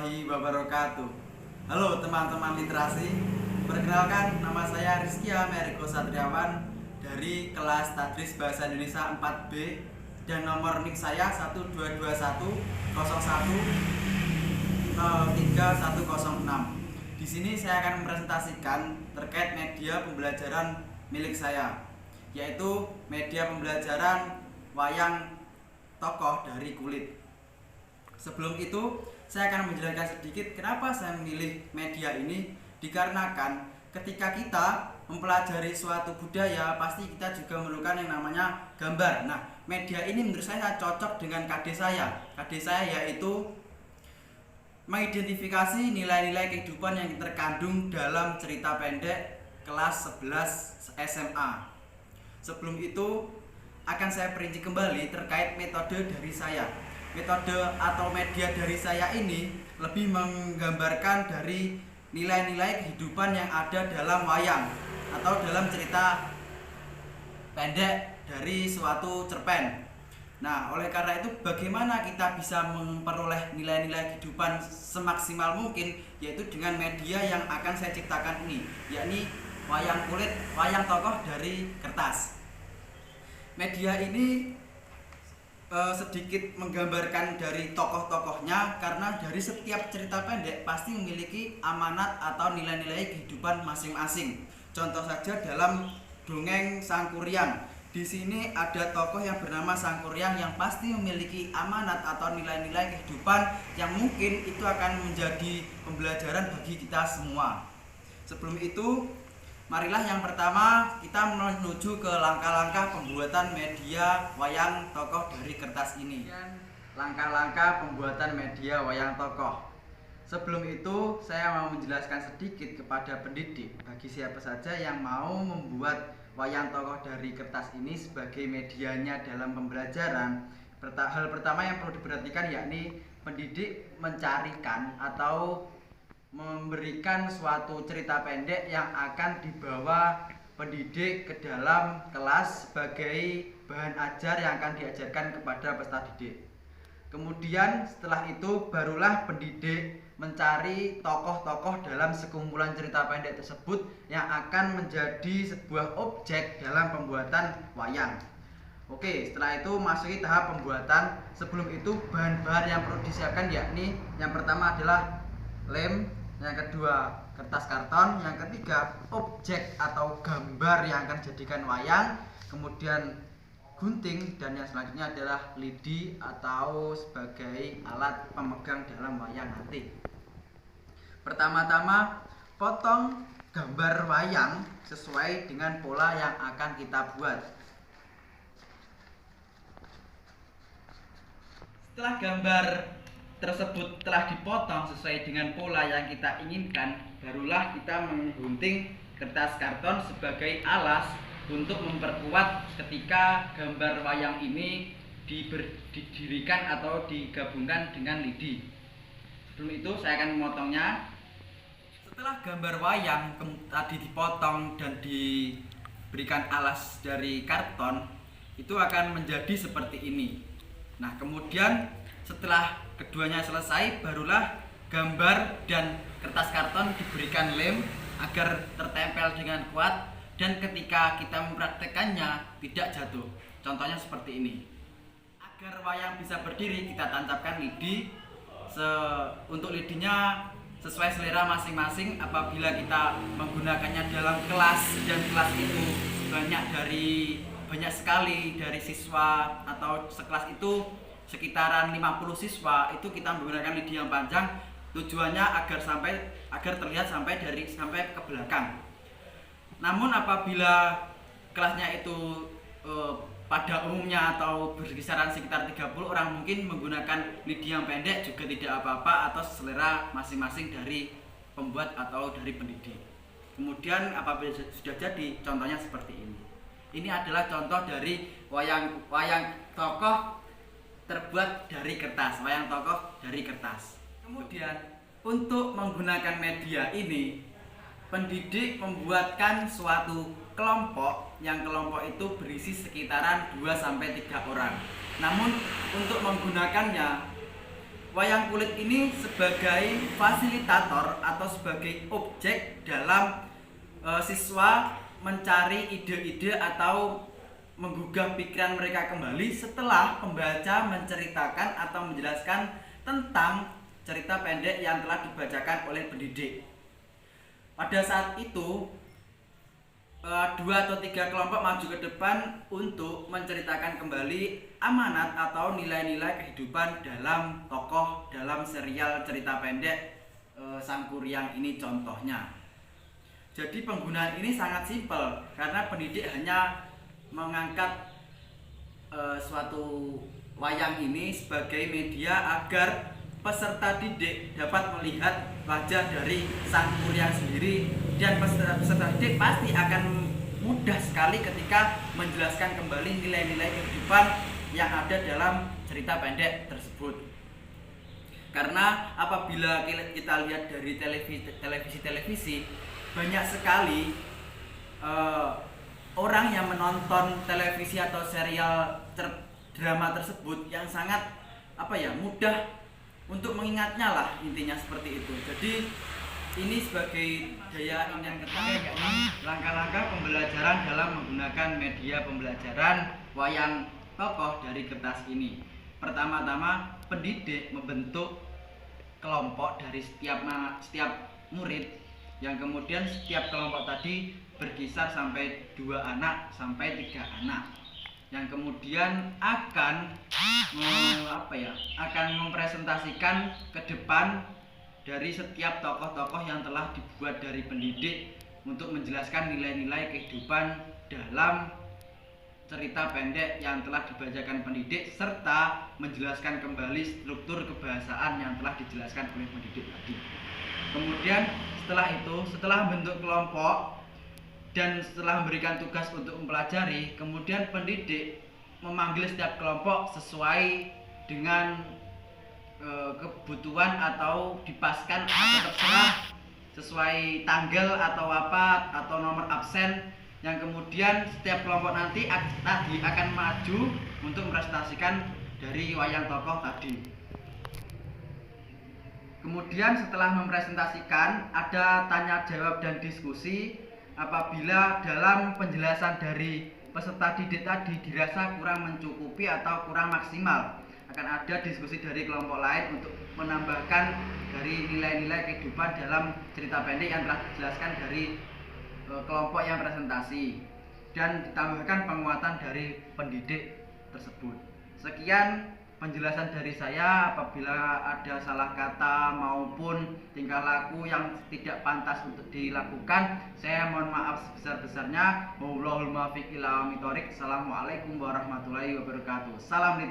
warahmatullahi wabarakatuh. Halo teman-teman literasi. Perkenalkan, nama saya Rizky Ameriko Satriawan dari kelas Tadris Bahasa Indonesia 4B dan nomor NIK saya 12210013106. Di sini saya akan mempresentasikan terkait media pembelajaran milik saya, yaitu media pembelajaran wayang tokoh dari kulit. Sebelum itu, saya akan menjelaskan sedikit kenapa saya memilih media ini. Dikarenakan ketika kita mempelajari suatu budaya, pasti kita juga memerlukan yang namanya gambar. Nah, media ini menurut saya cocok dengan KD saya. KD saya yaitu mengidentifikasi nilai-nilai kehidupan yang terkandung dalam cerita pendek kelas 11 SMA. Sebelum itu, akan saya perinci kembali terkait metode dari saya. Metode atau media dari saya ini lebih menggambarkan dari nilai-nilai kehidupan yang ada dalam wayang atau dalam cerita pendek dari suatu cerpen. Nah, oleh karena itu bagaimana kita bisa memperoleh nilai-nilai kehidupan semaksimal mungkin, yaitu dengan media yang akan saya ciptakan ini, yakni wayang kulit, wayang tokoh dari kertas. Media ini sedikit menggambarkan dari tokoh-tokohnya, karena dari setiap cerita pendek pasti memiliki amanat atau nilai-nilai kehidupan masing-masing. Contoh saja dalam dongeng Sang Kuryang. Di sini ada tokoh yang bernama Sang Kuryang yang pasti memiliki amanat atau nilai-nilai kehidupan yang mungkin itu akan menjadi pembelajaran bagi kita semua. Sebelum itu, marilah yang pertama kita menuju ke langkah-langkah pembuatan media wayang tokoh dari kertas ini. Langkah-langkah pembuatan media wayang tokoh. Sebelum itu, saya mau menjelaskan sedikit kepada pendidik bagi siapa saja yang mau membuat wayang tokoh dari kertas ini sebagai medianya dalam pembelajaran. Hal pertama yang perlu diperhatikan yakni pendidik mencarikan atau memberikan suatu cerita pendek yang akan dibawa pendidik ke dalam kelas sebagai bahan ajar yang akan diajarkan kepada peserta didik. Kemudian setelah itu barulah pendidik mencari tokoh-tokoh dalam sekumpulan cerita pendek tersebut yang akan menjadi sebuah objek dalam pembuatan wayang. Oke, setelah itu masuki tahap pembuatan. Sebelum itu bahan-bahan yang perlu disiapkan yakni yang pertama adalah lem, yang kedua kertas karton, yang ketiga objek atau gambar yang akan dijadikan wayang, kemudian gunting, dan yang selanjutnya adalah lidi atau sebagai alat pemegang dalam wayang nanti. Pertama-tama potong gambar wayang sesuai dengan pola yang akan kita buat. Setelah gambar tersebut telah dipotong sesuai dengan pola yang kita inginkan, barulah kita menggunting kertas karton sebagai alas untuk memperkuat ketika gambar wayang ini didirikan atau digabungkan dengan lidi. Sebelum itu saya akan memotongnya. Setelah gambar wayang tadi dipotong dan diberikan alas dari karton, itu akan menjadi seperti ini. Nah, kemudian setelah keduanya selesai, barulah gambar dan kertas karton diberikan lem agar tertempel dengan kuat, dan ketika kita mempraktekannya tidak jatuh. Contohnya seperti ini. Agar wayang bisa berdiri, kita tancapkan lidi. Untuk lidinya sesuai selera masing-masing. Apabila kita menggunakannya dalam kelas dan kelas itu banyak sekali dari siswa atau sekelas itu sekitaran 50 siswa, itu kita menggunakan lidi yang panjang, tujuannya agar terlihat sampai ke belakang. Namun apabila kelasnya itu pada umumnya atau berkisaran sekitar 30 orang, mungkin menggunakan lidi yang pendek juga tidak apa-apa, atau selera masing-masing dari pembuat atau dari pendidik. Kemudian apabila sudah jadi, contohnya seperti ini. Ini adalah contoh dari wayang tokoh terbuat dari kertas, wayang tokoh dari kertas. Kemudian untuk menggunakan media ini, pendidik membuatkan suatu kelompok yang kelompok itu berisi sekitaran 2-3 orang. Namun untuk menggunakannya wayang kulit ini sebagai fasilitator atau sebagai objek dalam siswa mencari ide-ide atau menggugah pikiran mereka kembali setelah pembaca menceritakan atau menjelaskan tentang cerita pendek yang telah dibacakan oleh pendidik. Pada saat itu 2 atau 3 kelompok maju ke depan untuk menceritakan kembali amanat atau nilai-nilai kehidupan dalam tokoh dalam serial cerita pendek Sang Kuryang ini contohnya. Jadi penggunaan ini sangat simpel karena pendidik hanya mengangkat suatu wayang ini sebagai media agar peserta didik dapat melihat wajah dari Sang Kuryang sendiri, dan peserta didik pasti akan mudah sekali ketika menjelaskan kembali nilai-nilai kehidupan yang ada dalam cerita pendek tersebut. Karena apabila kita lihat dari televisi banyak sekali orang yang menonton televisi atau serial drama tersebut yang sangat mudah untuk mengingatnya lah, intinya seperti itu. Jadi ini sebagai daya ingat kita langkah-langkah pembelajaran dalam menggunakan media pembelajaran wayang tokoh dari kertas ini. Pertama-tama pendidik membentuk kelompok dari setiap murid, yang kemudian setiap kelompok tadi berkisar sampai 2 anak sampai 3 anak, yang kemudian akan mempresentasikan ke depan dari setiap tokoh-tokoh yang telah dibuat dari pendidik untuk menjelaskan nilai-nilai kehidupan dalam cerita pendek yang telah dibacakan pendidik, serta menjelaskan kembali struktur kebahasaan yang telah dijelaskan oleh pendidik tadi. Kemudian setelah membentuk kelompok dan setelah memberikan tugas untuk mempelajari, kemudian pendidik memanggil setiap kelompok sesuai dengan kebutuhan atau dipaskan atau terserah sesuai tanggal atau nomor absen, yang kemudian setiap kelompok nanti akan maju untuk mempresentasikan dari wayang tokoh tadi. Kemudian setelah mempresentasikan ada tanya jawab dan diskusi. Apabila dalam penjelasan dari peserta didik tadi dirasa kurang mencukupi atau kurang maksimal, akan ada diskusi dari kelompok lain untuk menambahkan dari nilai-nilai kehidupan dalam cerita pendek yang telah dijelaskan dari kelompok yang presentasi, dan ditambahkan penguatan dari pendidik tersebut. Sekian penjelasan dari saya. Apabila ada salah kata maupun tingkah laku yang tidak pantas untuk dilakukan, saya mohon maaf sebesar-besarnya. Wallahul muwaffiq ila aqwamit thoriq. Assalamualaikum warahmatullahi wabarakatuh. Salam